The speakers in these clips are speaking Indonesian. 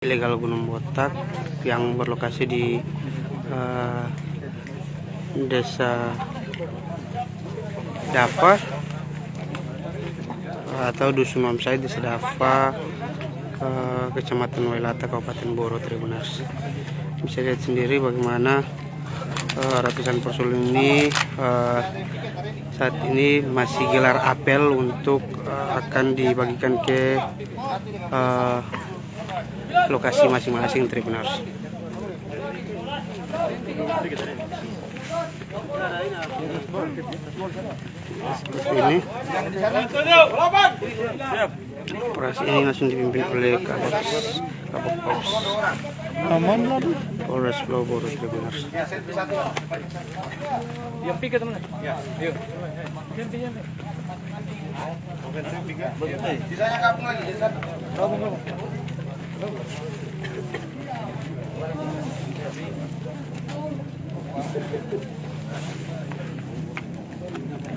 Ilegal Gunung Botak yang berlokasi di Desa Dava atau Dusun Mamsai, Desa Dava, Kecamatan Wailata, Kabupaten Boro, Tribunars. Bisa lihat sendiri bagaimana ratusan personil ini saat ini masih gelar apel untuk akan dibagikan ke lokasi masing-masing Tribunars. Seperti ini. Operasi ini langsung dipimpin oleh Kabak Pos Polres Pulau Boro, Tribunars. Yang pikir teman. Ya, yuk. Sisanya gabung lagi. Gabung.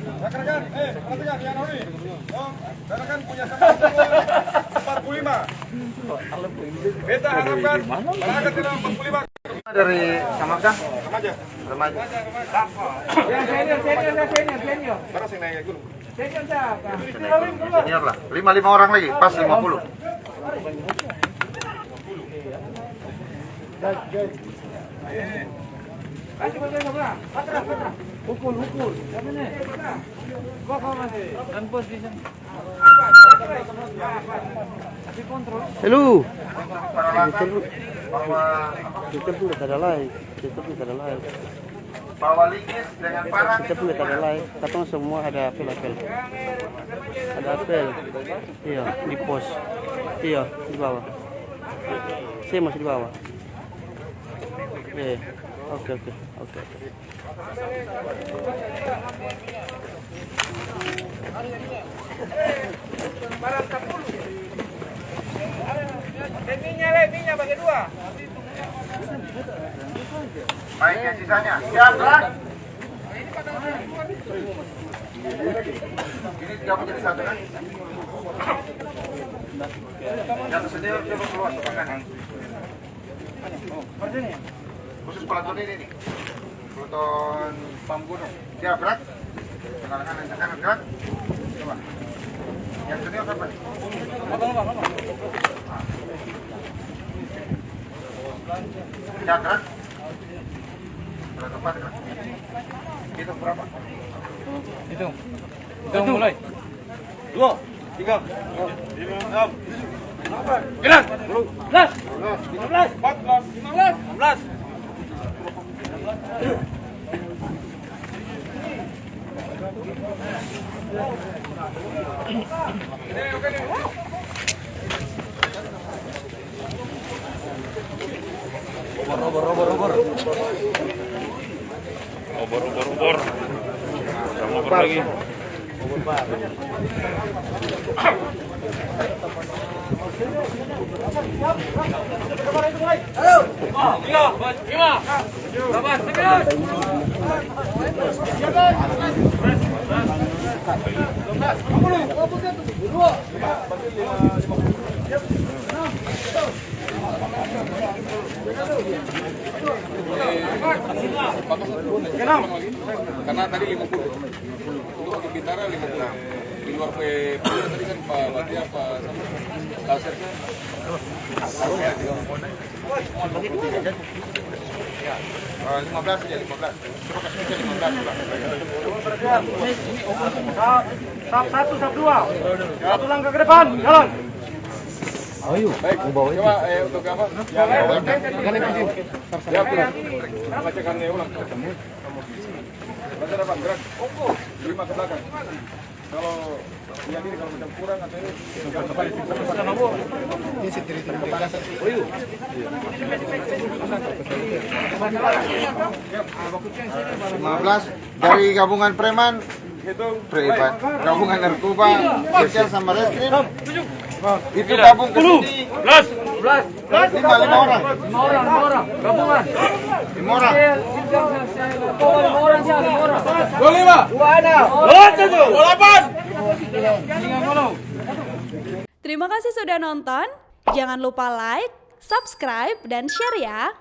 Rekan-rekan, perhatikan yang ini. Rekan punya sama 45. Beta harapkan berangkat dalam 45. Dari Samarga? Remaja. Senior. Mana sing naik gunung? Senior siapa? Senior lah. 5 orang lagi, pas 50. Pukul. Siapa nih? Kok masih? Dan pos di sana. Tapi kontrol. Halo. Bawa Kita pun tak ada live. bawa ligis dengan parang Kita pun tak ada live. Katong semua ada apel. Ada apel. Iya, di pos. Iya, di bawah. Saya masih di bawah. Oke. Minyak bagi dua. baiknya sisanya. Siap, gerak. Ini 3 menjadi 1 kan? Yang senior coba keluar tebakan. Khusus pelaton ini nih. Pelaton Pam Gunung. Siap, gerak. Kanan, gerak. Coba. Yang senior siapa nih? Siap, gerak. Berapa gerak? Hitung berapa? Hitung mulai. 2, 3, 4, 5, 6, 9, 10, 11, 14, 15, 16. Obor. Sama lagi. Karena tadi 50 untuk Bintara 50 di luar tadi kan Pak Batia Pak lasernya 15 aja 15 coba kasih aja 15 Sap 1, sap 2. Satu langkah ke depan, jalan. baik coba untuk apa siap bacakannya ulang baca dapat gerak terima ke belakang kalau yang ini kalau macam kurang atau ini dari gabungan preman, hitung gabungan narkoba, sosial sama reskrim. Itu gabung ke sini 5 orang. 5 orang. Gabungan. 5 orang. 5 orang siapa? 5 orang. 25 Dua ada. 28 Terima kasih sudah nonton. Jangan lupa like, subscribe, dan share ya.